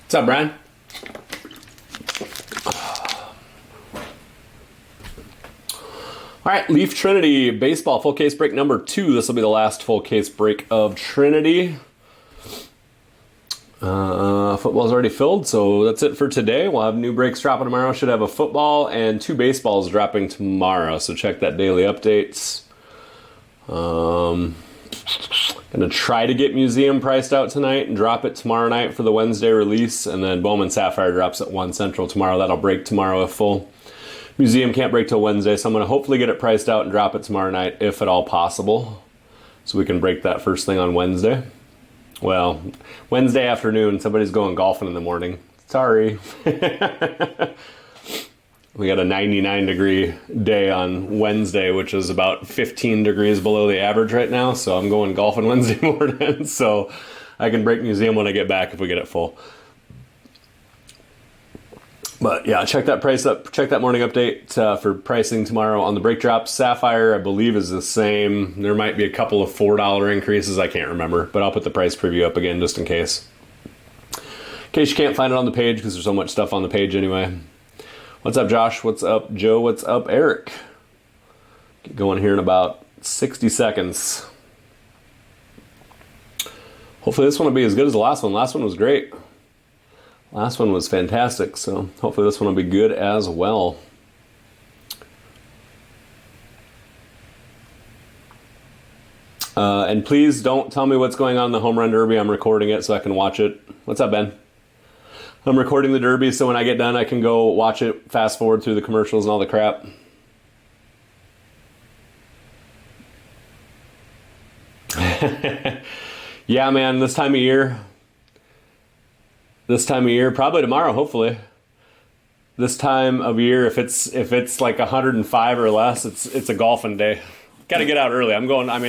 What's up, Brian? All right, Leaf Trinity baseball full case break number 2. This will be the last full case break of Trinity. Football's already filled, so that's it for today. We'll have new breaks dropping tomorrow. Should have a football and 2 baseballs dropping tomorrow, so check that daily updates. Gonna try to get Museum priced out tonight and drop it tomorrow night for the Wednesday release, and then Bowman Sapphire drops at 1 Central tomorrow. That'll break tomorrow if full. Museum can't break till Wednesday, so I'm gonna hopefully get it priced out and drop it tomorrow night if at all possible, so we can break that first thing on Wednesday. Well, Wednesday afternoon, somebody's going golfing in the morning. Sorry. We got a 99-degree day on Wednesday, which is about 15 degrees below the average right now. So I'm going golfing Wednesday morning. So I can break Museum when I get back if we get it full. But yeah, check that price up. Check that morning update for pricing tomorrow on the break drops. Sapphire, I believe, is the same. There might be a couple of $4 increases. I can't remember, but I'll put the price preview up again just in case. In case you can't find it on the page because there's so much stuff on the page anyway. What's up, Josh? What's up, Joe? What's up, Eric? Get going here in about 60 seconds. Hopefully this one will be as good as the last one. Last one was great. Last one was fantastic, so hopefully this one will be good as well. And please don't tell me what's going on in the Home Run Derby. I'm recording it so I can watch it. What's up, Ben? I'm recording the Derby so when I get done I can go watch it, fast forward through the commercials and all the crap. Yeah, man, this time of year, probably tomorrow, hopefully. This time of year, if it's like 105 or less, it's a golfing day. Got to get out early.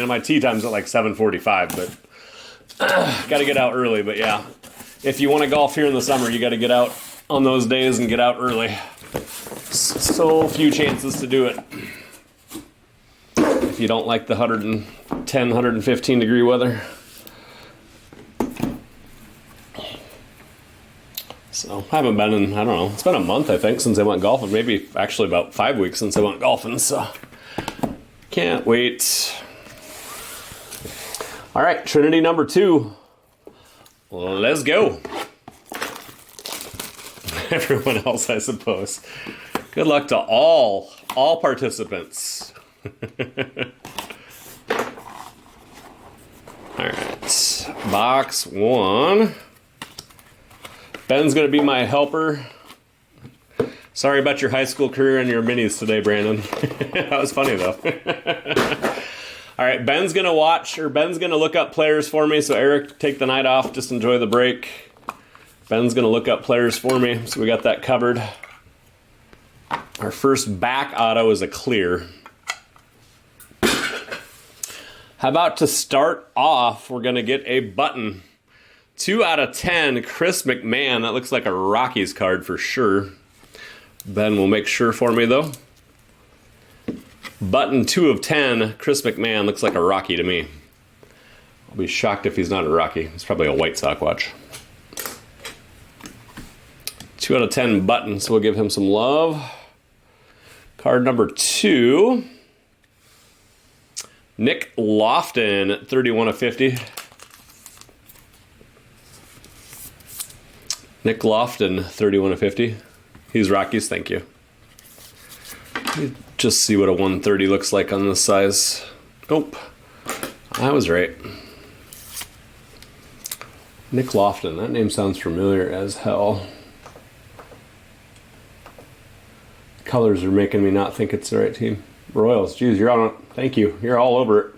My tee time's at like 7:45, but got to get out early. But yeah, if you want to golf here in the summer, you got to get out on those days and get out early. So few chances to do it. If you don't like the 110, 115 degree weather. So I haven't been in, I don't know, it's been a month I think since I went golfing. Maybe actually about 5 weeks since I went golfing, so can't wait. All right, Trinity number 2. Let's go. Everyone else, I suppose. Good luck to all participants. All right, box 1. Ben's going to be my helper. Sorry about your high school career and your minis today, Brandon. That was funny, though. All right, Ben's going to look up players for me. So, Eric, take the night off. Just enjoy the break. Ben's going to look up players for me. So, we got that covered. Our first back auto is a clear. How about to start off, we're going to get a button. 2 out of 10, Chris McMahon. That looks like a Rockies card for sure. Ben will make sure for me, though. Button 2 of 10, Chris McMahon. Looks like a Rocky to me. I'll be shocked if he's not a Rocky. It's probably a White Sox watch. 2 out of 10 button, so we'll give him some love. Card number 2. Nick Lofton, 31 of 50. Nick Lofton, 31 of 50. He's Rockies, thank you. Let me just see what a 130 looks like on this size. Nope, I was right. Nick Lofton, that name sounds familiar as hell. Colors are making me not think it's the right team. Royals, geez, you're on it. Thank you, you're all over it.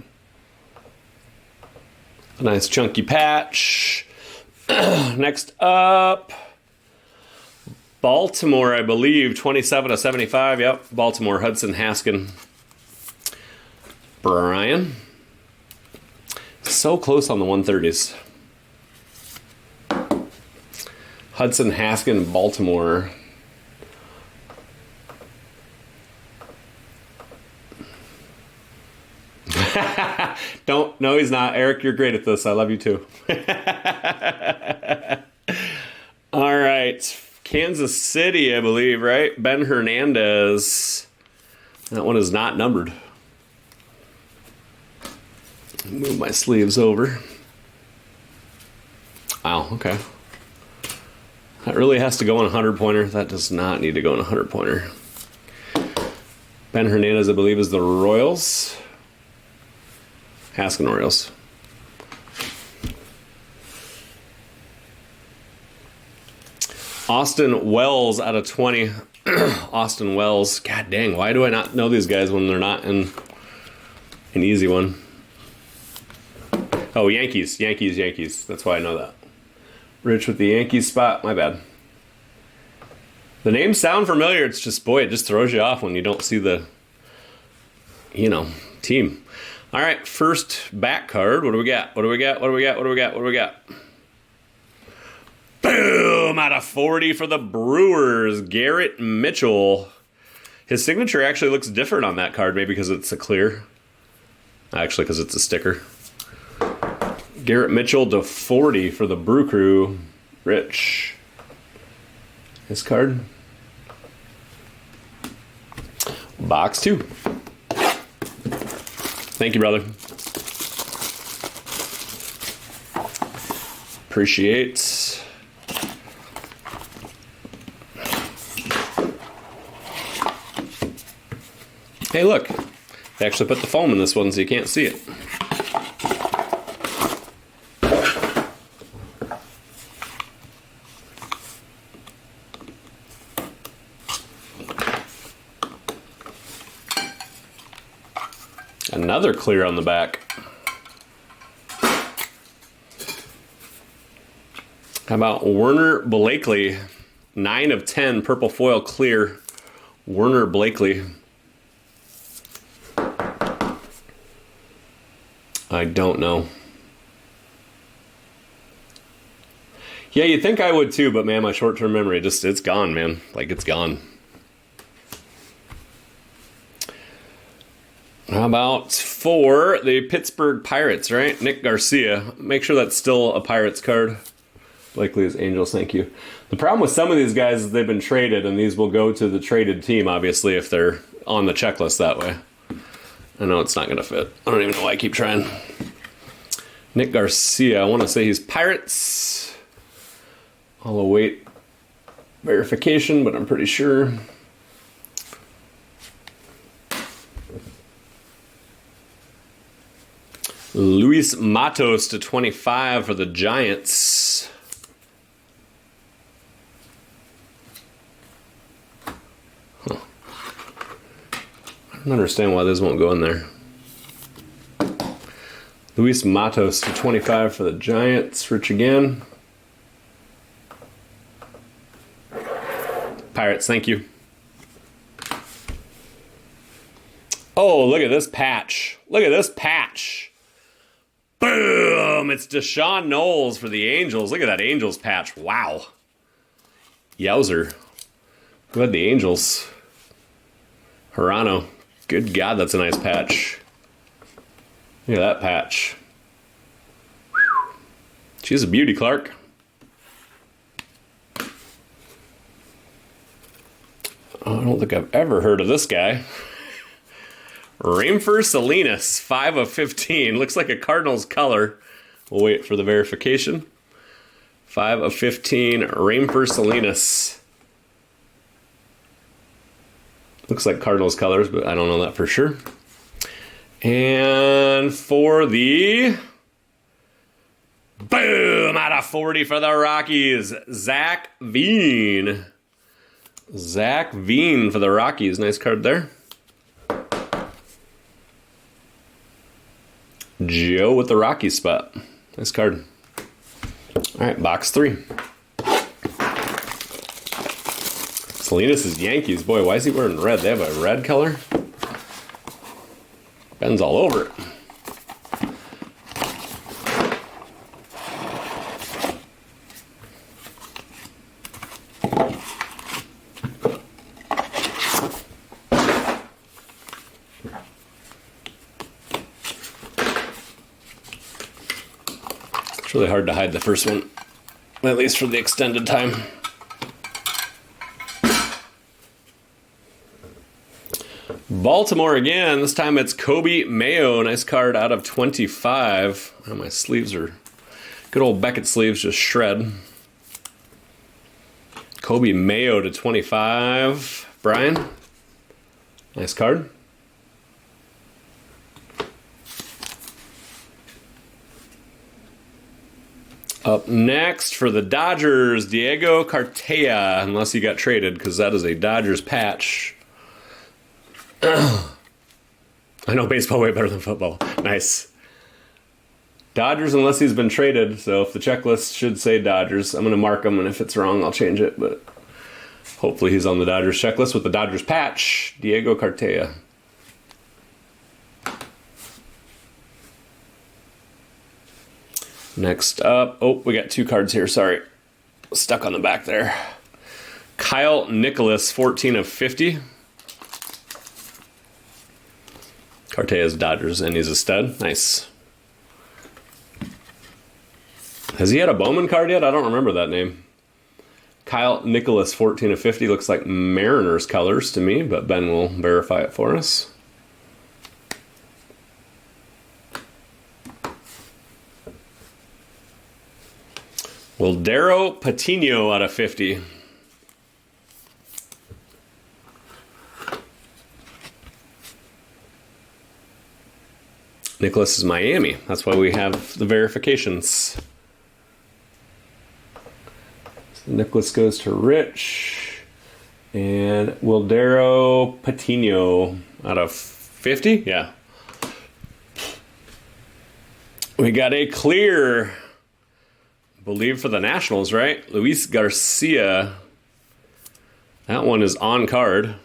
A nice chunky patch. Next up, Baltimore, I believe, 27 of 75. Yep, Baltimore, Hudson Haskin. Brian. So close on the 130s. Hudson Haskin, Baltimore. No, he's not. Eric, you're great at this. I love you too. All right. Kansas City, I believe, right? Ben Hernandez. That one is not numbered. Move my sleeves over. Wow, okay. That really has to go on a 100-pointer. That does not need to go on a 100-pointer. Ben Hernandez, I believe, is the Royals. Haskin Royals. Austin Wells out of 20. Austin Wells. God dang, why do I not know these guys when they're not in an easy one? Oh, Yankees. That's why I know that. Rich with the Yankees spot. My bad. The names sound familiar. It's just, boy, it just throws you off when you don't see the, team. All right, first back card. What do we got? Boom! Out of 40 for the Brewers. Garrett Mitchell. His signature actually looks different on that card, maybe because it's a clear. Actually, because it's a sticker. Garrett Mitchell to 40 for the Brew Crew. Rich. His card. Box 2. Thank you, brother. Appreciate. Hey, look. They actually put the foam in this one so you can't see it. Another clear on the back. How about Werner Blakely? 9 of 10 purple foil clear. Werner Blakely. I don't know. Yeah, you'd think I would too, but man, my short-term memory it's gone, man. Like, it's gone. How about for the Pittsburgh Pirates, right? Nick Garcia. Make sure that's still a Pirates card. Blakely is Angels, thank you. The problem with some of these guys is they've been traded, and these will go to the traded team, obviously, if they're on the checklist that way. I know it's not going to fit. I don't even know why I keep trying. Nick Garcia, I want to say he's Pirates. I'll await verification, but I'm pretty sure. Luis Matos to 25 for the Giants. Huh. I don't understand why this won't go in there. Luis Matos to 25 for the Giants. Rich again. Pirates, thank you. Oh, look at this patch. Look at this patch. Boom! It's Deshaun Knowles for the Angels. Look at that Angels patch. Wow. Yowzer. Who had the Angels? Hirano. Good God, that's a nice patch. Look at that patch. Whew. She's a beauty, Clark. Oh, I don't think I've ever heard of this guy. Rainford Salinas, 5 of 15. Looks like a Cardinals color. We'll wait for the verification. 5 of 15, Rainford Salinas. Looks like Cardinals colors, but I don't know that for sure. And for the boom, out of 40 for the Rockies, Zach Veen. Zach Veen for the Rockies. Nice card there. Joe with the Rockies spot. Nice card. All right, box 3. Salinas is Yankees. Boy, why is he wearing red? They have a red color. Ben's all over it. It's really hard to hide the first one. At least for the extended time. Baltimore again. This time it's Kobe Mayo. Nice card out of 25. Oh, my sleeves are... Good old Beckett sleeves just shred. Kobe Mayo to 25. Brian. Nice card. Up next for the Dodgers, Diego Cartaya, unless he got traded, because that is a Dodgers patch. I know baseball way better than football. Nice. Dodgers, unless he's been traded, so if the checklist should say Dodgers, I'm going to mark him, and if it's wrong, I'll change it, but hopefully he's on the Dodgers checklist with the Dodgers patch, Diego Cartaya. Next up, oh, we got two cards here, sorry. Stuck on the back there. Kyle Nicholas, 14 of 50. Cartea's Dodgers, and he's a stud. Nice. Has he had a Bowman card yet? I don't remember that name. Kyle Nicholas, 14 of 50. Looks like Mariners colors to me, but Ben will verify it for us. Wildero Patino out of 50. Nicholas is Miami. That's why we have the verifications. So Nicholas goes to Rich. And Wildero Patino out of 50? Yeah. We got a clear... I believe for the Nationals, right? Luis Garcia. That one is on card.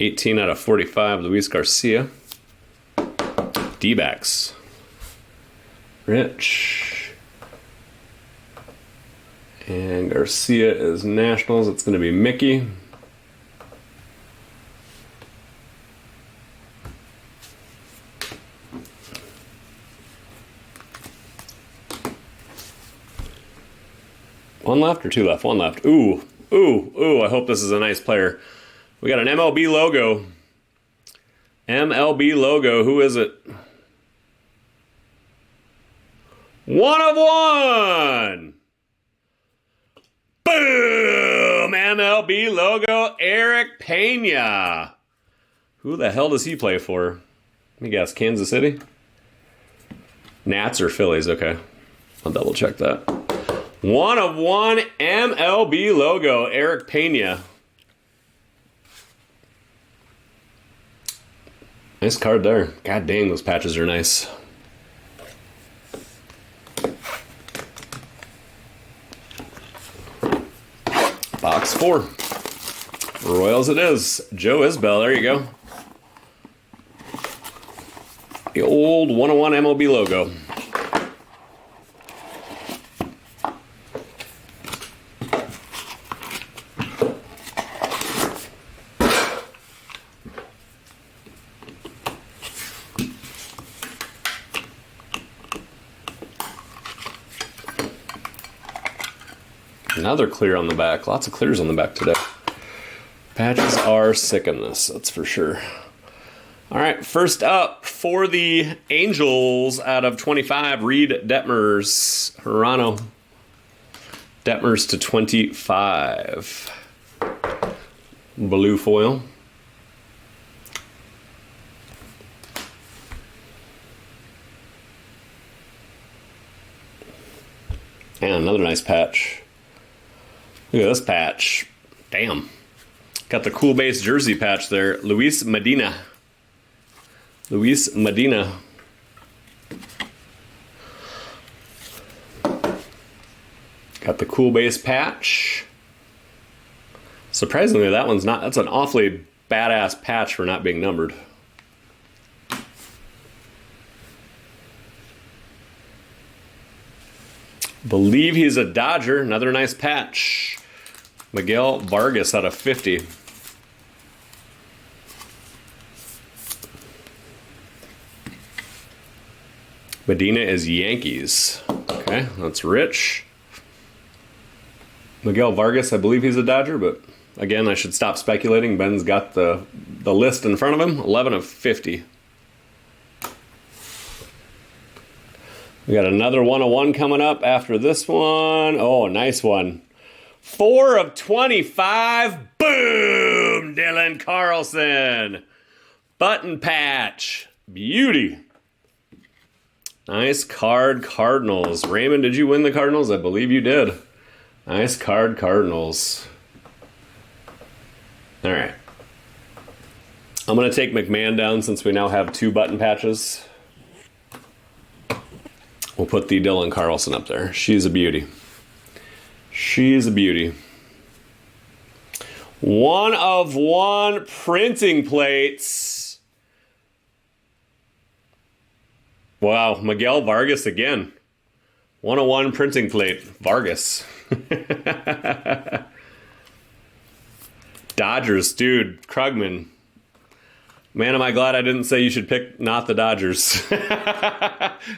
18 out of 45, Luis Garcia. D-backs. Rich. And Garcia is Nationals. It's going to be Mickey. One left or two left? One left. Ooh, ooh, ooh, I hope this is a nice player. We got an MLB logo. MLB logo, who is it? One of one! Boom! MLB logo, Eric Pena. Who the hell does he play for? Let me guess, Kansas City? Nats or Phillies, okay. I'll double check that. One of one MLB logo, Eric Pena. Nice card there. God dang, those patches are nice. Box 4. Royals it is. Joe Isbell, there you go. The old 101 MLB logo. Another clear on the back. Lots of clears on the back today. Patches are sick in this, that's for sure. All right, first up for the Angels out of 25, Reed Detmers, Hirano. Detmers to 25. Blue foil. And another nice patch. Look at this patch. Damn. Got the cool base jersey patch there. Luis Medina. Luis Medina. Got the cool base patch. Surprisingly, that one's not. That's an awfully badass patch for not being numbered. Believe he's a Dodger. Another nice patch. Miguel Vargas out of 50. Medina is Yankees. Okay, that's Rich. Miguel Vargas, I believe he's a Dodger, but again, I should stop speculating. Ben's got the list in front of him. 11 of 50. We got another 101 coming up after this one. Oh, nice one. 4 of 25. Boom! Dylan Carlson. Button patch. Beauty. Nice card, Cardinals. Raymond, did you win the Cardinals? I believe you did. Nice card, Cardinals. All right. I'm going to take McMahon down since we now have 2 button patches. We'll put the Dylan Carlson up there. She's a beauty. She's a beauty. 1 of 1 printing plates. Wow, Miguel Vargas again. 1 of 1 printing plate. Vargas. Dodgers, dude. Krugman. Man, am I glad I didn't say you should pick not the Dodgers.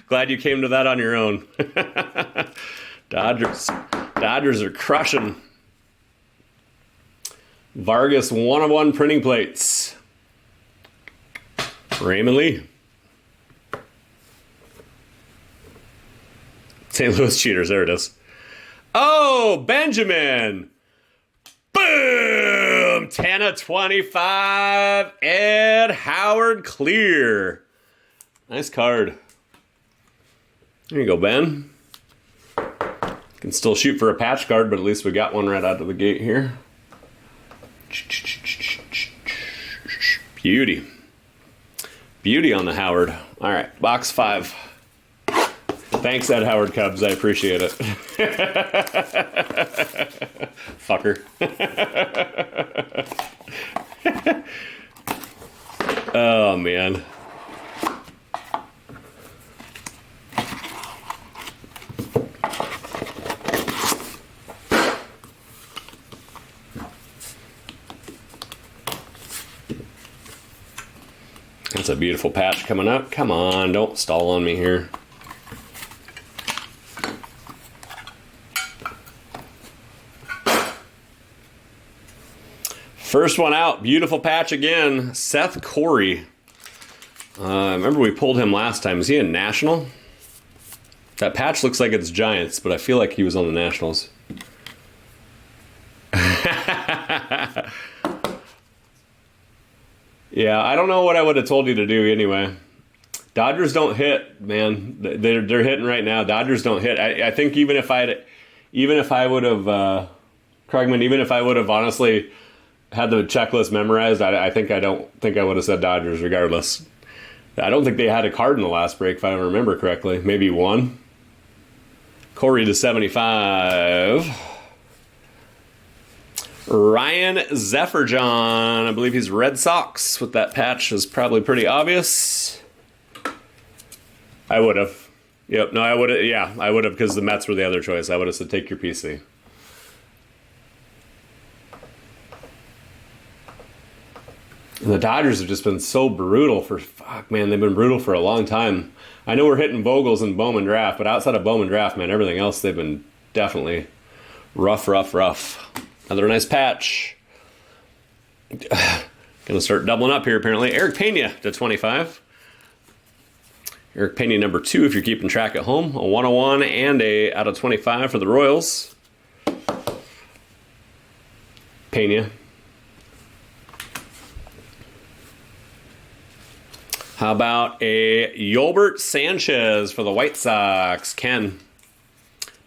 Glad you came to that on your own. Dodgers are crushing. Vargas, 1 of 1 printing plates. Raymond Lee. St. Louis Cheaters, there it is. Oh, Benjamin. Boom! 10 of 25. Ed Howard clear. Nice card. There you go, Ben. Can still shoot for a patch card, but at least we got one right out of the gate here. Beauty. Beauty on the Howard. All right, box 5. Thanks, Ed Howard Cubs. I appreciate it. Fucker. Oh, man. That's a beautiful patch coming up. Come on, don't stall on me here. First one out, beautiful patch again. Seth Corey. Remember we pulled him last time. Is he a National? That patch looks like it's Giants, but I feel like he was on the Nationals. Yeah, I don't know what I would have told you to do anyway. Dodgers don't hit, man. They're hitting right now. Dodgers don't hit. I think even if I would have, Krugman, even if I would have honestly had the checklist memorized, I don't think I would have said Dodgers regardless. I don't think they had a card in the last break, if I remember correctly. Maybe 1. Corey to 75. Ryan Zefferjohn. I believe he's Red Sox with that patch is probably pretty obvious. I would have. Yep, no, I would have. Yeah, I would have because the Mets were the other choice. I would have said take your PC. And the Dodgers have just been so brutal for, fuck, man, they've been brutal for a long time. I know we're hitting Vogels and Bowman draft, but outside of Bowman draft, man, everything else, they've been definitely rough. Another nice patch. Gonna start doubling up here, apparently. Eric Pena to 25. Eric Pena number 2, if you're keeping track at home. A 101 and a out of 25 for the Royals. Pena. How about a Yolbert Sanchez for the White Sox? Ken.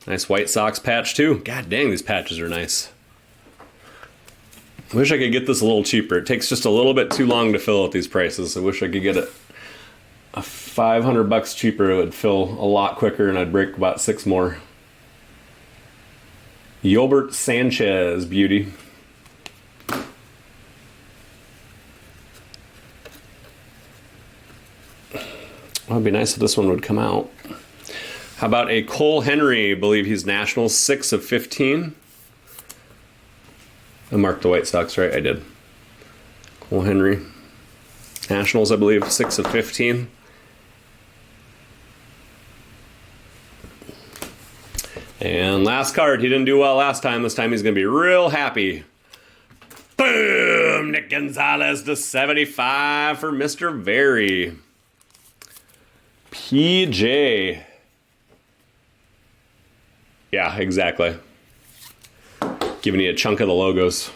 Nice White Sox patch, too. God dang, these patches are nice. I wish I could get this a little cheaper. It takes just a little bit too long to fill at these prices. I wish I could get it a $500 cheaper. It would fill a lot quicker, and I'd break about 6 more. Yolbert Sanchez, beauty. Well, it'd be nice if this one would come out. How about a Cole Henry? I believe he's National, 6 of 15. I marked the White Sox, right? I did. Cole Henry. Nationals, I believe, 6 of 15. And last card. He didn't do well last time. This time he's going to be real happy. Boom! Nick Gonzalez to 75 for Mr. Very. PJ. Yeah, exactly. Giving you a chunk of the logos.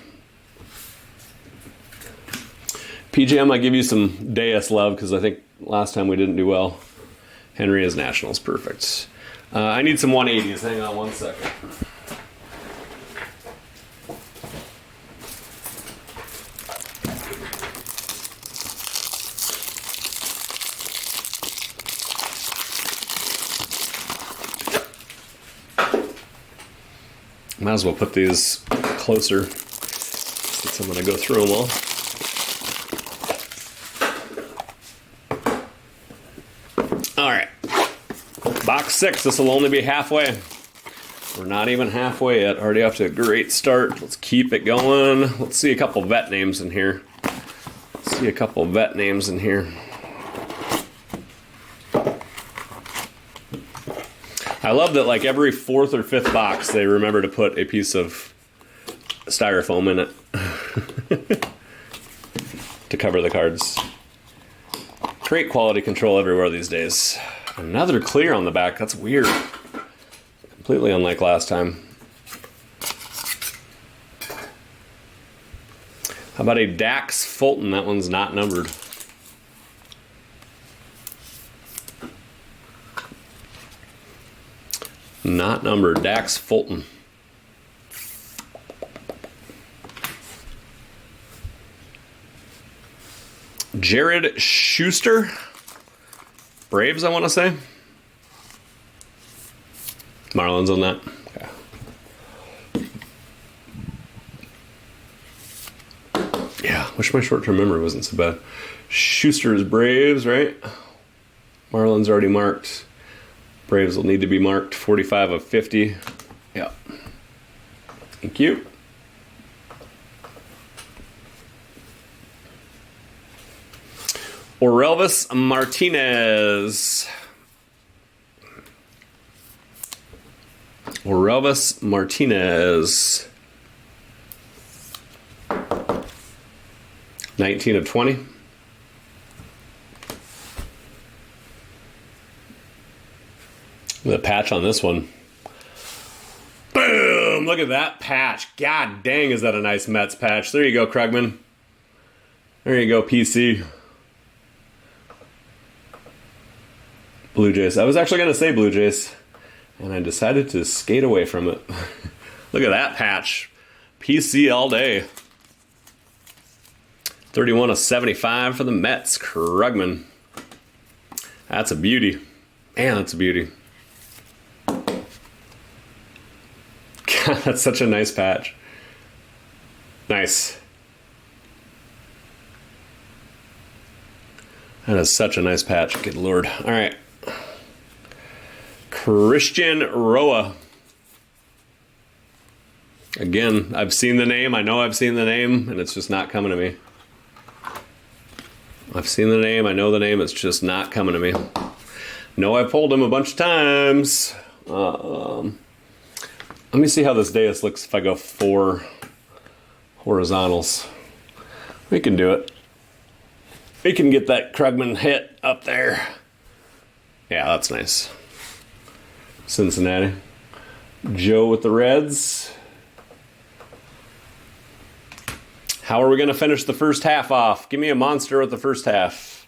PJ, I might give you some Deus love because I think last time we didn't do well. Henry is Nationals. Perfect. I need some 180s. Hang on one second. Might as well put these closer since I'm going to go through them all. All right. Box 6. This will only be halfway. We're not even halfway yet. Already off to a great start. Let's keep it going. Let's see a couple vet names in here. I love that like every 4th or 5th box they remember to put a piece of styrofoam in it to cover the cards. Great quality control everywhere these days. Another clear on the back. That's weird. Completely unlike last time. How about a Dax Fulton? That one's not numbered. Not numbered. Dax Fulton. Jared Schuster. Braves, I want to say. Marlins on that. Okay. Yeah, wish my short-term memory wasn't so bad. Schuster's Braves, right? Marlins already marked. Braves will need to be marked 45 of 50. Yeah. Thank you. Orelvis Martinez. Orelvis Martinez. 19 of 20. The patch on this one. Boom! Look at that patch. God dang, is that a nice Mets patch. There you go, Krugman. There you go, PC. Blue Jays. I was actually going to say Blue Jays, and I decided to skate away from it. Look at that patch. PC all day. 31 of 75 for the Mets. Krugman. That's a beauty. Man, that's a beauty. God, that's such a nice patch. Nice. That is such a nice patch. Good Lord. All right. Christian Roa. Again, I've seen the name. I know I've seen the name, and it's just not coming to me. I've seen the name. I know the name. It's just not coming to me. No, I pulled him a bunch of times. Let me see how this Deus looks if I go 4 horizontals. We can do it. We can get that Krugman hit up there. Yeah, that's nice. Cincinnati. Joe with the Reds. How are we going to finish the first half off? Give me a monster with the first half.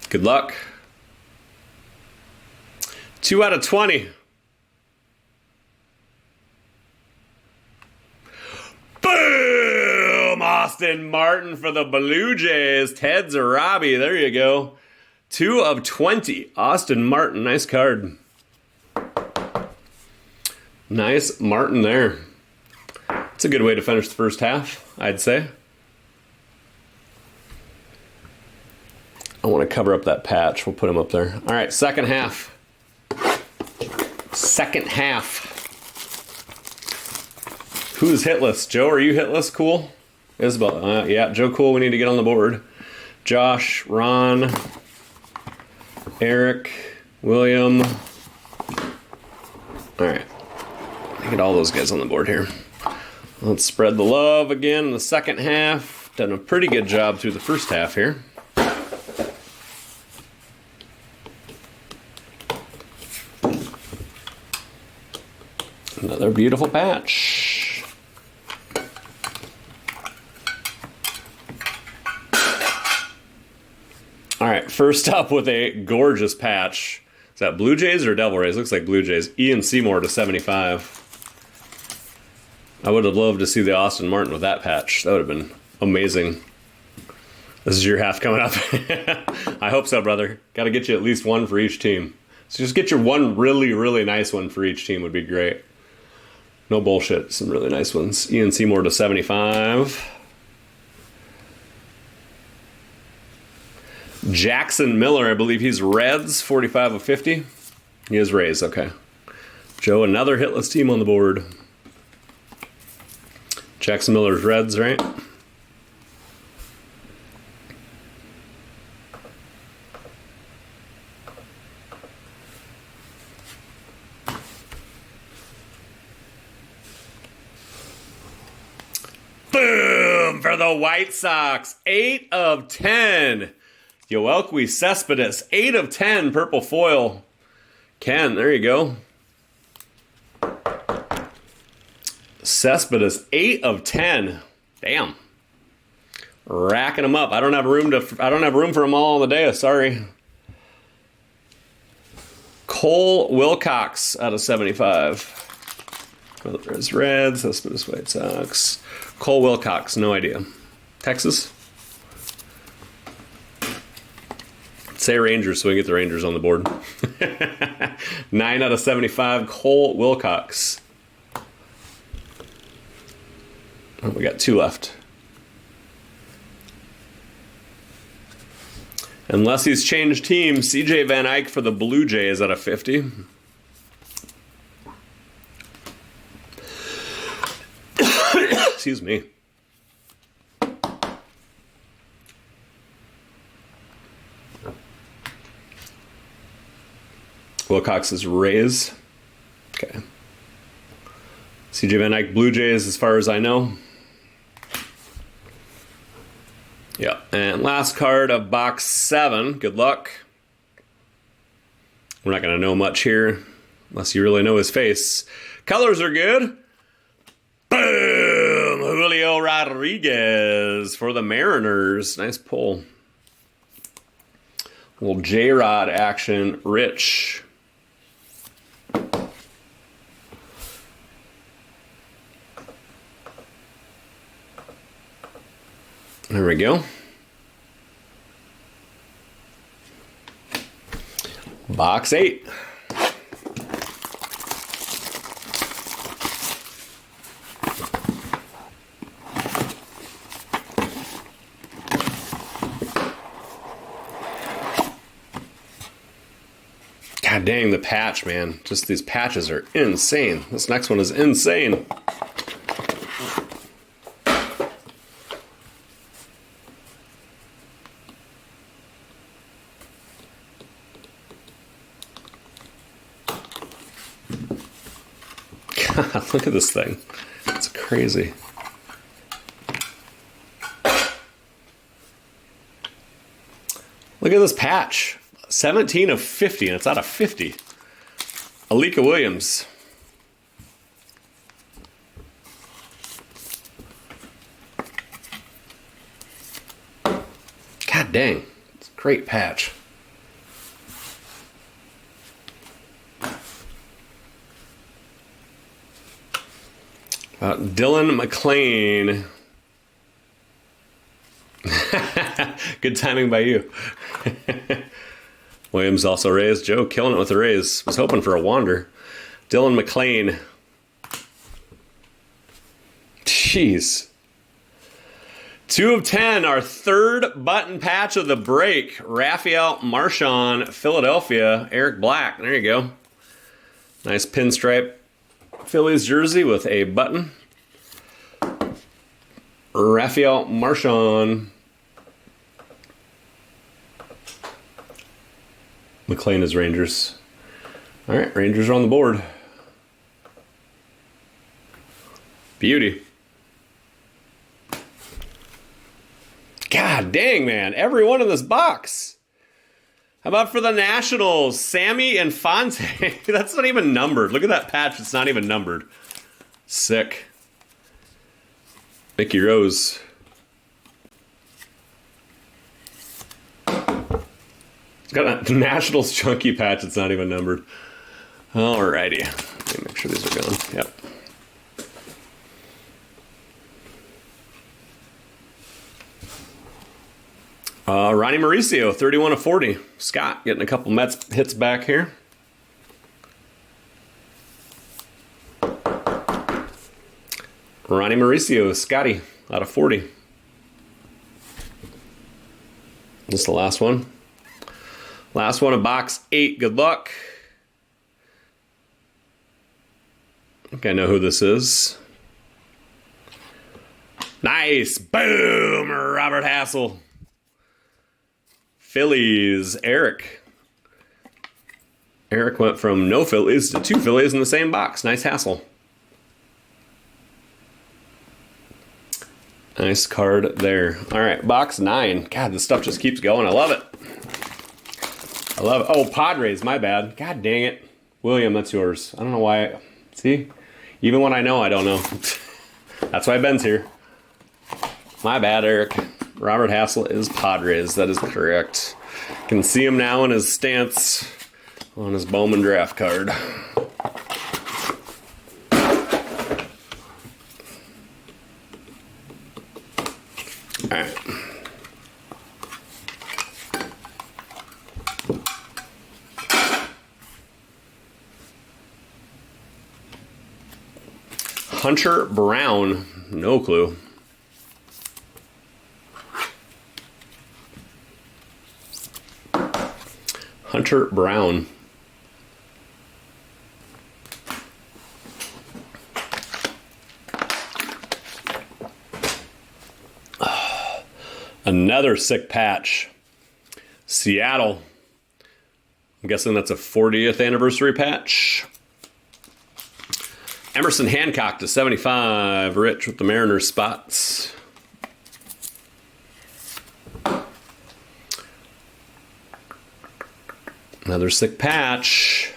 Good luck. 2 out of 20. Boom! Austin Martin for the Blue Jays. Ted Zarabi. There you go. 2 of 20. Austin Martin. Nice card. Nice Martin there. It's a good way to finish the first half, I'd say. I want to cover up that patch. We'll put him up there. All right, second half. Second half. Who's hitless? Joe, are you hitless? Cool. Isabel. Yeah, Joe Cool, we need to get on the board. Josh, Ron, Eric, William. All right. Get all those guys on the board here. Let's spread the love again in the second half. Done a pretty good job through the first half here. Another beautiful patch. All right, first up with a gorgeous patch. Is that Blue Jays or Devil Rays? Looks like Blue Jays. Ian Seymour to 75. I would have loved to see the Austin Martin with that patch. That would have been amazing. This is your half coming up. I hope so, brother. Got to get you at least one for each team. So just get your one really, really nice one for each team would be great. No bullshit. Some really nice ones. Ian Seymour to 75. Jackson Miller, I believe he's Reds, 45 of 50. He is Rays, okay. Joe, another hitless team on the board. Jackson Miller's Reds, right? Boom! For the White Sox, 8 of 10. Yoelqui Cespedes, 8 of 10, purple foil. Ken, there you go. Cespedes, 8 of 10. Damn. Racking them up. I don't have room for them all on the day. Sorry. Cole Wilcox out of 75. There's Reds, Cespedes White Sox. Cole Wilcox, no idea. Texas? Say Rangers so we can get the Rangers on the board. 9 out of 75, Cole Wilcox. Oh, we got 2 left. Unless he's changed teams, CJ Van Eyck for the Blue Jays out of 50. Excuse me. Wilcox is Rays. Okay. CJ Van Eyck, Blue Jays, as far as I know. Yeah. And last card of box 7. Good luck. We're not going to know much here unless you really know his face. Colors are good. Boom! Julio Rodriguez for the Mariners. Nice pull. Little J-Rod action. Rich. There we go. Box 8. God dang, the patch, man. Just these patches are insane. This next one is insane. God, look at this thing. It's crazy. Look at this patch. 17 of 50, and it's out of 50. Alika Williams. God dang. It's a great patch. Dylan McLean. Good timing by you. Williams also Rays. Joe killing it with the Rays. Was hoping for a wander. Dylan McLean. Jeez. 2 of 10. Our third button patch of the break. Rafael Marchand, Philadelphia. Eric Black. There you go. Nice pinstripe Phillies jersey with a button. Rafael Marchand. McLean is Rangers. All right, Rangers are on the board. Beauty. God dang, man. Every one in this box. How about for the Nationals? Sammy and Fonte. That's not even numbered. Look at that patch. It's not even numbered. Sick. Mickey Rose. It's got a Nationals chunky patch. It's not even numbered. Alrighty. Let me make sure these are gone. Yep. Ronnie Mauricio, 31 of 40. Scott getting a couple Mets hits back here. Ronnie Mauricio, Scotty, out of 40. This is the last one. Last one of box 8. Good luck. I think I know who this is. Nice. Boom. Robert Hassel. Phillies. Eric. Eric went from no Phillies to 2 Phillies in the same box. Nice Hassel. Nice card there. All right, box 9. God, this stuff just keeps going. I love it. I love it. Oh, Padres, my bad. God dang it. William, that's yours. I don't know why. See? Even when I know, I don't know. That's why Ben's here. My bad, Eric. Robert Hassel is Padres. That is correct. Can see him now in his stance on his Bowman draft card. All right. Hunter Brown, no clue. Hunter Brown. Another sick patch. Seattle. I'm guessing that's a 40th anniversary patch. Emerson Hancock to 75. Rich with the Mariners spots. Another sick patch.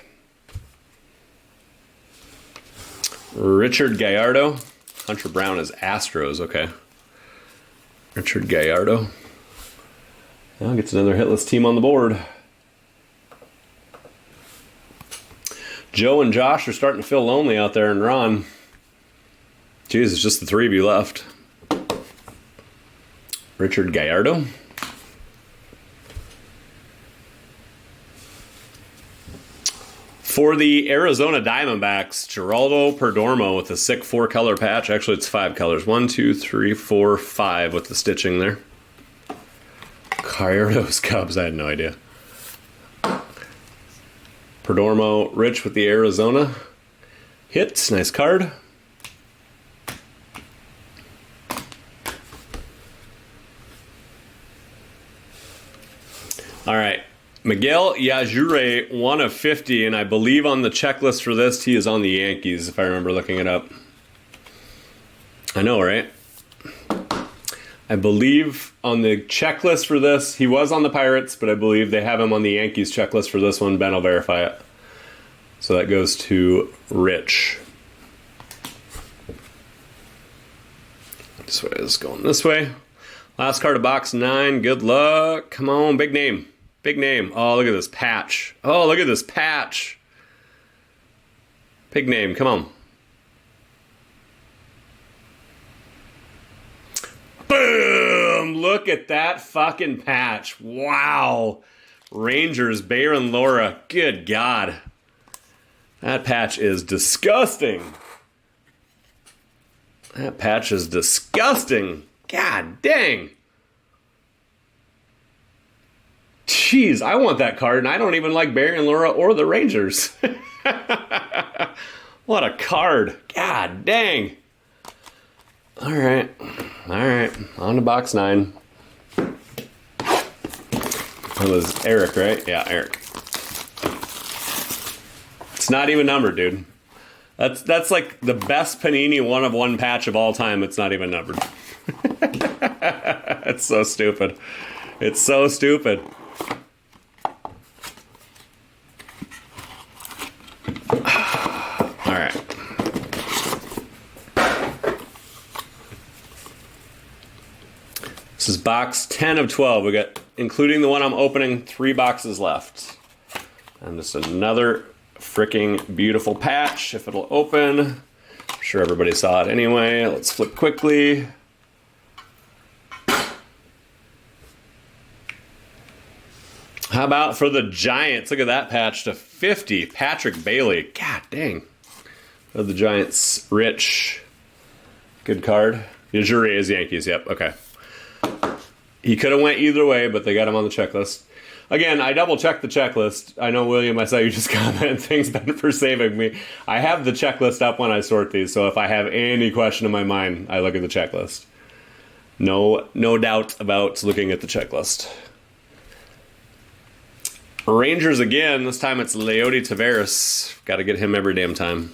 Richard Gallardo. Hunter Brown is Astros. Okay. Richard Gallardo. Now gets another hitless team on the board. Joe and Josh are starting to feel lonely out there, and Ron. Jeez, it's just the 3 of you left. Richard Gallardo. For the Arizona Diamondbacks, Geraldo Perdomo with a sick 4-color patch. Actually, it's 5 colors. 1, 2, 3, 4, 5 with the stitching there. Coyotes Cubs, I had no idea. Perdomo, Rich with the Arizona hits. Nice card. All right. Miguel Yajure, 1 of 50, and I believe on the checklist for this, he is on the Yankees, if I remember looking it up. I know, right? I believe on the checklist for this, he was on the Pirates, but I believe they have him on the Yankees checklist for this one. Ben will verify it. So that goes to Rich. This way is going this way. Last card of box 9. Good luck. Come on, big name. Big name. Oh, look at this patch. Oh, look at this patch. Big name. Come on. Boom! Look at that fucking patch. Wow. Rangers, Bayer and Laura. Good God. That patch is disgusting. That patch is disgusting. God dang. Jeez, I want that card, and I don't even like Barry and Laura or the Rangers. What a card. God dang. All right. On to box 9. That was Eric, right? Yeah, Eric. It's not even numbered, dude. That's like the best Panini 1-of-1 patch of all time. It's not even numbered. It's so stupid. It's so stupid. All right. This is box 10 of 12. We got, including the one I'm opening, 3 boxes left. And just another freaking beautiful patch, if it'll open. I'm sure everybody saw it anyway. Let's flip quickly. How about for the Giants? Look at that patch to 50. Patrick Bailey. God dang. For the Giants, Rich. Good card. Ujiri is Yankees. Yep, okay. He could have went either way, but they got him on the checklist. Again, I double-checked the checklist. I know, William, I saw you just comment. Thanks, Ben, for saving me. I have the checklist up when I sort these, so if I have any question in my mind, I look at the checklist. No doubt about looking at the checklist. Rangers again. This time it's Leody Taveras. Got to get him every damn time.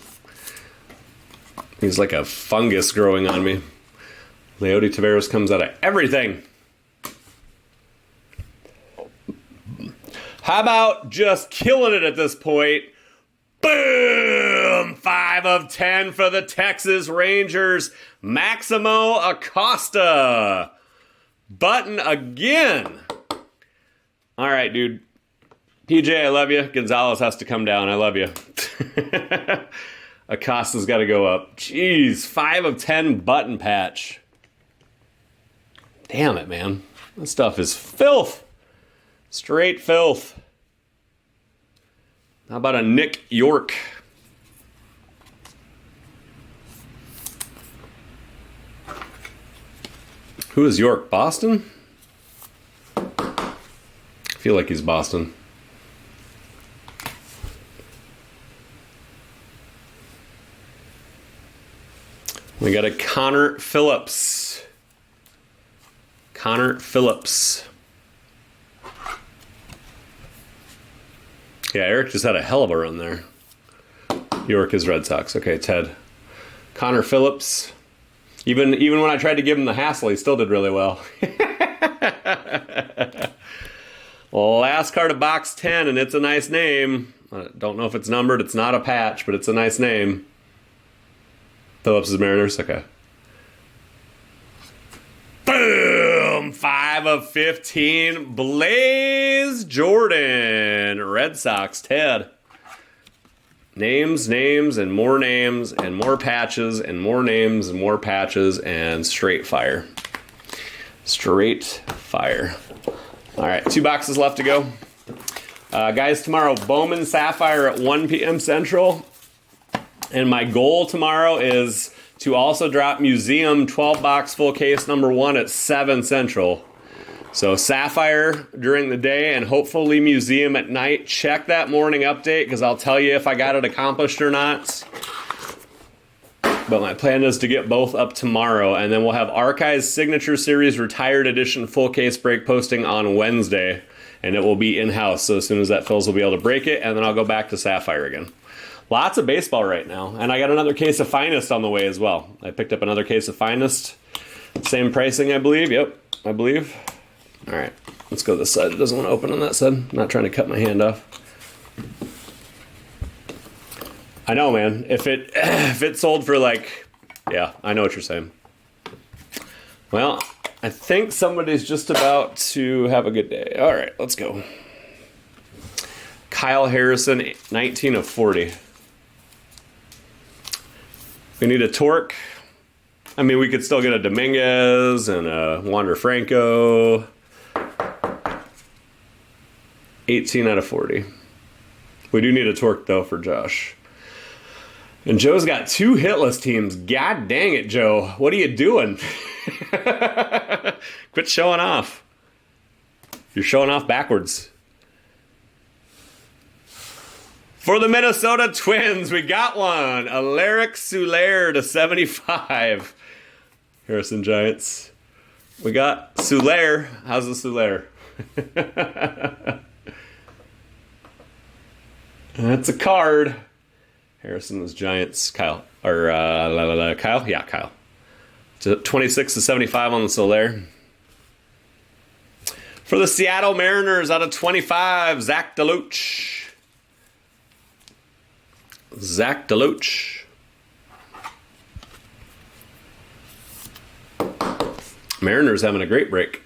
He's like a fungus growing on me. Leody Taveras comes out of everything. How about just killing it at this point? Boom! 5 of 10 for the Texas Rangers. Maximo Acosta. Button again. All right, dude. PJ, I love you. Gonzalez has to come down. I love you. Acosta's got to go up. Jeez, 5 of 10 button patch. Damn it, man. This stuff is filth. Straight filth. How about a Nick York? Who is York? Boston? I feel like he's Boston. We got a Connor Phillips. Connor Phillips. Yeah, Eric just had a hell of a run there. York is Red Sox. Okay, Ted. Connor Phillips. Even when I tried to give him the hassle, he still did really well. Last card of box 10, and it's a nice name. I don't know if it's numbered. It's not a patch, but it's a nice name. Phillips is Mariners. Okay. Boom! 5 of 15. Blaze Jordan. Red Sox. Ted. Names, and more patches, and more names, and more patches, and straight fire. Straight fire. All right, 2 boxes left to go. Guys, tomorrow, Bowman Sapphire at 1 p.m. Central. And my goal tomorrow is to also drop Museum 12-box full case number 1 at 7 Central. So Sapphire during the day and hopefully Museum at night. Check that morning update because I'll tell you if I got it accomplished or not. But my plan is to get both up tomorrow. And then we'll have Archives Signature Series Retired Edition full case break posting on Wednesday. And it will be in-house. So as soon as that fills, we'll be able to break it. And then I'll go back to Sapphire again. Lots of baseball right now. And I got another case of Finest on the way as well. I picked up another case of Finest. Same pricing, I believe. Yep, I believe. All right, let's go this side. It doesn't want to open on that side. I'm not trying to cut my hand off. I know, man. If it sold for like, yeah, I know what you're saying. Well, I think somebody's just about to have a good day. All right, let's go. Kyle Harrison, 19 of 40. We need a Torque. I mean, we could still get a Dominguez and a Wander Franco. 18 out of 40. We do need a Torque, though, for Josh. And Joe's got 2 hitless teams. God dang it, Joe. What are you doing? Quit showing off. You're showing off backwards. For the Minnesota Twins, we got one. Alaric Soler to 75. Harrison Giants. We got Soler. How's the Soler? That's a card. Harrison was Giants. Kyle. Or Kyle? Yeah, Kyle. 26/75 on the Soler. For the Seattle Mariners, out of 25, Zach DeLoach. Zach DeLoach. Mariners having a great break.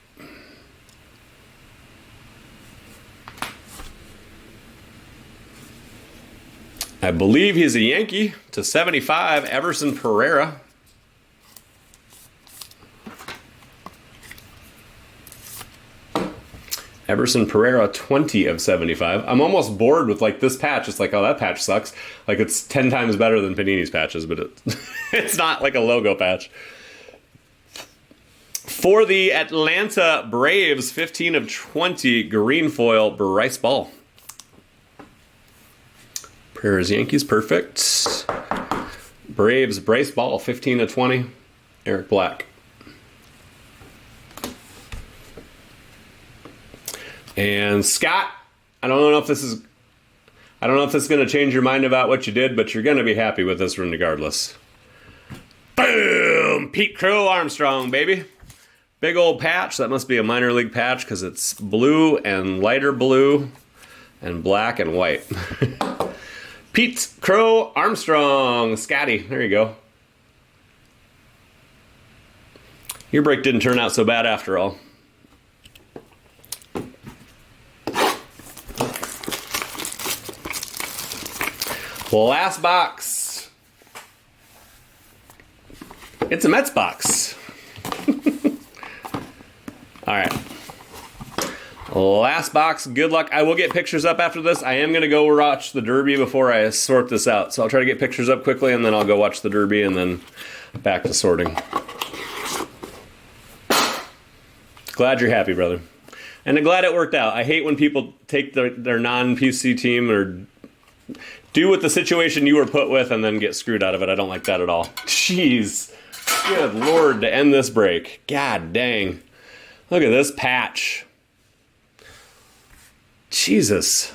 I believe he's a Yankee to 75, Everson Pereira. Everson Pereira, 20/75. I'm almost bored with like this patch. It's like, oh, that patch sucks. Like it's 10 times better than Panini's patches, but it's not like a logo patch. For the Atlanta Braves, 15/20, green foil, Bryce Ball. Pereira's Yankees, perfect. Braves, Bryce Ball, 15/20, Eric Black. And Scott, I don't know if this is going to change your mind about what you did, but you're going to be happy with this one regardless. Boom! Pete Crow Armstrong, baby. Big old patch. That must be a minor league patch because it's blue and lighter blue and black and white. Pete Crow Armstrong. Scotty, there you go. Your break didn't turn out so bad after all. Last box. It's a Mets box. All right. Last box. Good luck. I will get pictures up after this. I am going to go watch the Derby before I sort this out. So I'll try to get pictures up quickly, and then I'll go watch the Derby, and then back to sorting. Glad you're happy, brother. And I'm glad it worked out. I hate when people take their non-PC team or do with the situation you were put with and then get screwed out of it. I don't like that at all. Jeez. Good Lord, to end this break. God dang. Look at this patch. Jesus.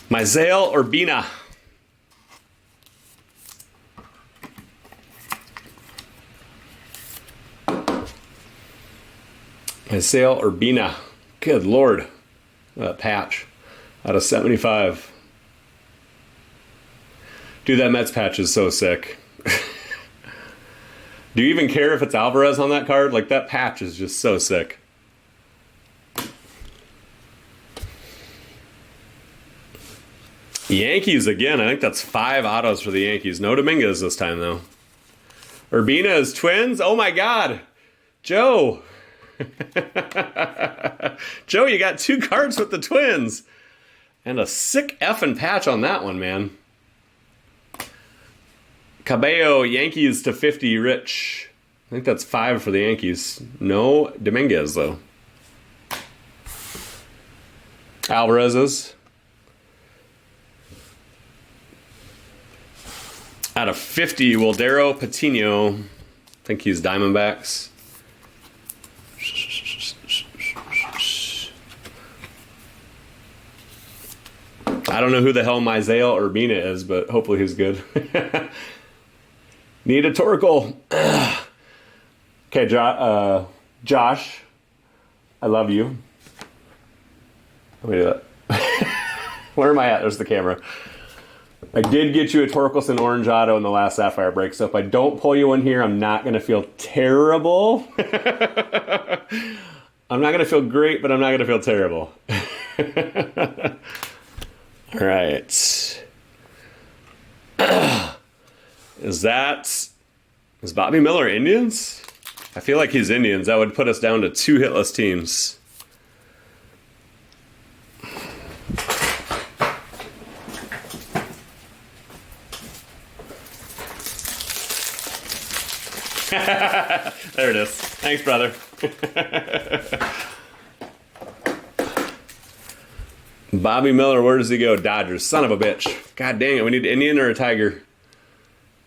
Misael Urbina. Misael Urbina. Good Lord. That patch. Out of 75. Dude, that Mets patch is so sick. Do you even care if it's Alvarez on that card? Like, that patch is just so sick. Yankees again. I think that's 5 autos for the Yankees. No Dominguez this time, though. Urbina is Twins. Oh, my God. Joe. Joe, you got 2 cards with the Twins. And a sick effing patch on that one, man. Cabello, Yankees to 50, Rich. I think that's 5 for the Yankees. No Dominguez, though. Alvarez's. Out of 50, Wildero Patino. I think he's Diamondbacks. I don't know who the hell Misael Urbina is, but hopefully he's good. Need a Torkel. Okay, Josh, I love you. Let me do that. Where am I at? There's the camera. I did get you a Torkelson Orange Auto in the last Sapphire break, so if I don't pull you in here, I'm not going to feel terrible. I'm not going to feel great, but I'm not going to feel terrible. All right. Is Bobby Miller Indians? I feel like he's Indians. That would put us down to 2 hitless teams. There it is. Thanks, brother. Bobby Miller, where does he go? Dodgers. Son of a bitch. God dang it. We need Indian or a Tiger.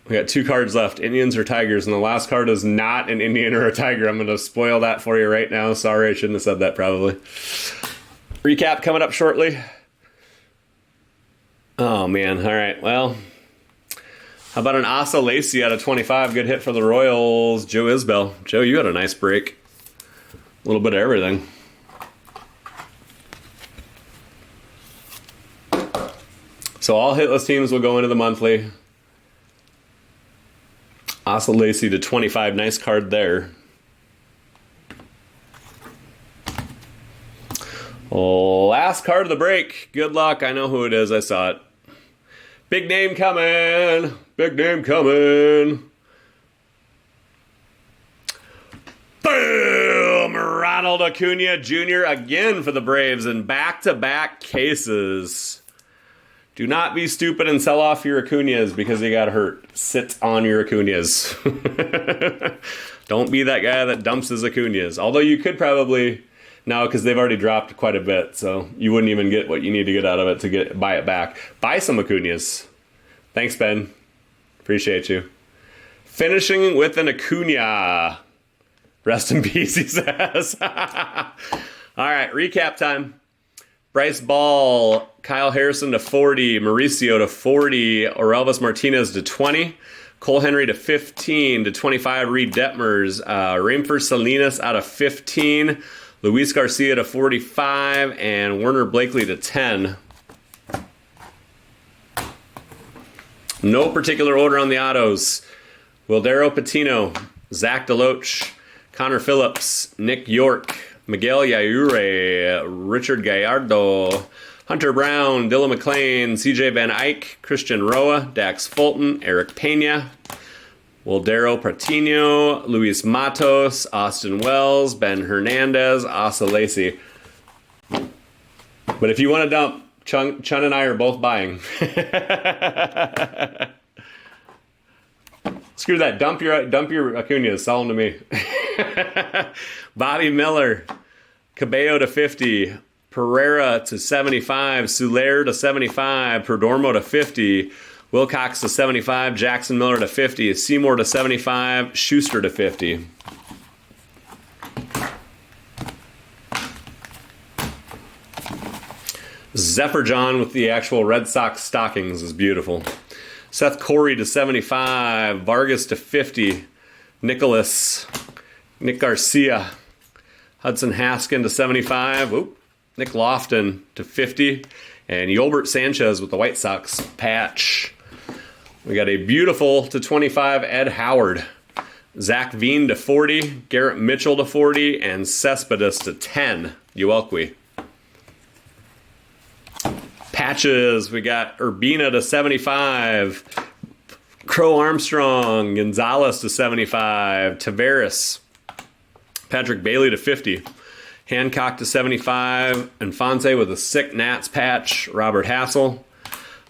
We got 2 cards left, Indians or Tigers, and the last card is not an Indian or a Tiger. I'm going to spoil that for you right now. Sorry, I shouldn't have said that probably. Recap coming up shortly. Oh, man. All right. Well, how about an Asa Lacey out of 25? Good hit for the Royals. Joe Isbell. Joe, you had a nice break. A little bit of everything. So all hitless teams will go into the monthly. Asa Lacey to 25. Nice card there. Last card of the break. Good luck. I know who it is. I saw it. Big name coming. Big name coming. Boom! Ronald Acuna Jr. again for the Braves in back-to-back cases. Do not be stupid and sell off your Acunas because he got hurt. Sit on your Acunas. Don't be that guy that dumps his Acunas. Although you could probably... No, because they've already dropped quite a bit, so you wouldn't even get what you need to get out of it to buy it back. Buy some Acunas. Thanks, Ben. Appreciate you. Finishing with an Acuna. Rest in peace, he says. All right, recap time. Bryce Ball, Kyle Harrison to 40, Mauricio to 40, Orelvis Martinez to 20, Cole Henry to 15, to 25, Reed Detmers, Rainford Salinas out of 15, Luis Garcia to 45, and Werner Blakely to 10. No particular order on the autos. Wildero Patino, Zach DeLoach, Connor Phillips, Nick York, Miguel Yayure, Richard Gallardo, Hunter Brown, Dylan McClain, CJ Van Eyck, Christian Roa, Dax Fulton, Eric Pena, Wildero Patino, Luis Matos, Austin Wells, Ben Hernandez, Asa Lacey. But if you want to dump, Chun and I are both buying. Screw that. Dump your Acunas. Sell them to me. Bobby Miller, Cabello to 50, Pereira to 75, Soler to 75, Perdomo to 50, Wilcox to 75, Jackson Miller to 50, Seymour to 75, Schuster to 50. Zephyr John with the actual Red Sox stockings is beautiful. Seth Corey to 75, Vargas to 50, Nick Garcia, Hudson Haskin to 75, Nick Lofton to 50, and Yolbert Sanchez with the White Sox patch. We got a beautiful to 25 Ed Howard, Zach Veen to 40, Garrett Mitchell to 40, and Cespedes to 10. Uelqui. Patches, we got Urbina to 75, Crow Armstrong, Gonzalez to 75, Tavares, Patrick Bailey to 50, Hancock to 75, Infante with a sick Nats patch, Robert Hassel,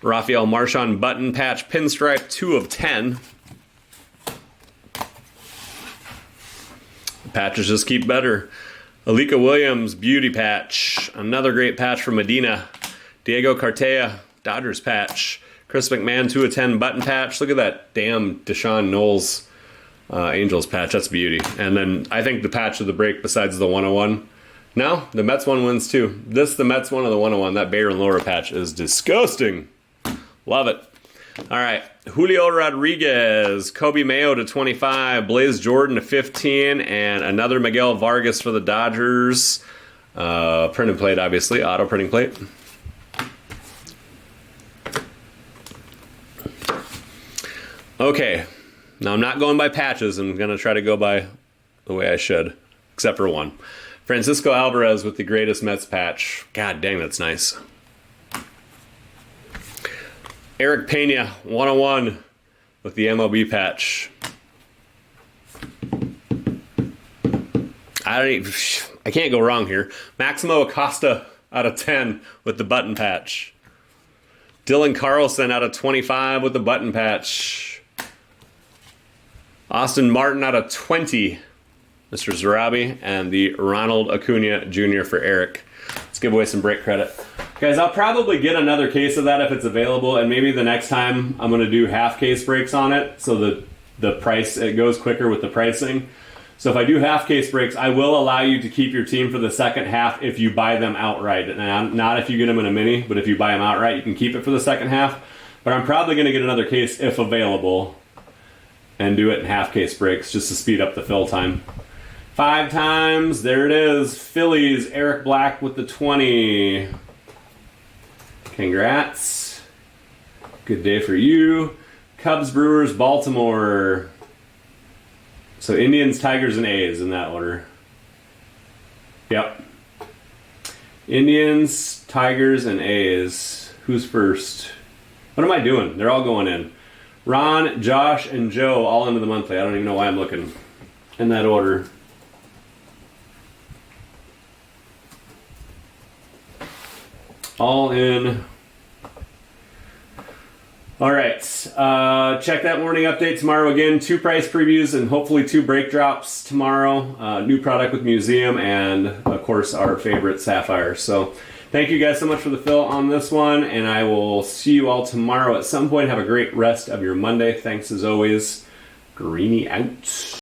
Rafael Marchand button patch pinstripe, 2 of 10. Patches just keep better. Alika Williams beauty patch, another great patch from Medina. Diego Cartea, Dodgers patch. Chris McMahon, 2 of 10 button patch. Look at that damn Deshaun Knowles Angels patch. That's beauty. And then I think the patch of the break besides the 101. No, the Mets one wins too. The Mets one or the 101. That Bayer and Laura patch is disgusting. Love it. All right. Julio Rodriguez, Kobe Mayo to 25, Blaze Jordan to 15, and another Miguel Vargas for the Dodgers. Printed plate, obviously. Auto printing plate. Okay, now I'm not going by patches. I'm going to try to go by the way I should, except for one. Francisco Alvarez with the greatest Mets patch. God dang, that's nice. Eric Pena, 101 with the MLB patch. I can't go wrong here. Maximo Acosta out of 10 with the button patch. Dylan Carlson out of 25 with the button patch. Austin Martin out of 20, Mr. Zarabi, and the Ronald Acuna Jr. for Eric. Let's give away some break credit. Guys, I'll probably get another case of that if it's available, and maybe the next time I'm going to do half case breaks on it so that the price, it goes quicker with the pricing. So if I do half case breaks, I will allow you to keep your team for the second half if you buy them outright. And not if you get them in a mini, but if you buy them outright, you can keep it for the second half. But I'm probably going to get another case if available and do it in half case breaks just to speed up the fill time. 5 times, there it is. Phillies, Eric Black with the 20. Congrats. Good day for you. Cubs, Brewers, Baltimore. So Indians, Tigers, and A's in that order. Yep. Indians, Tigers, and A's. Who's first? What am I doing? They're all going in. Ron, Josh, and Joe all into the monthly. I don't even know why I'm looking in that order. All in. All right. Check that morning update tomorrow again. 2 price previews and hopefully 2 break drops tomorrow. New product with Museum and, of course, our favorite Sapphire. So thank you guys so much for the fill on this one, and I will see you all tomorrow at some point. Have a great rest of your Monday. Thanks as always. Greeny out.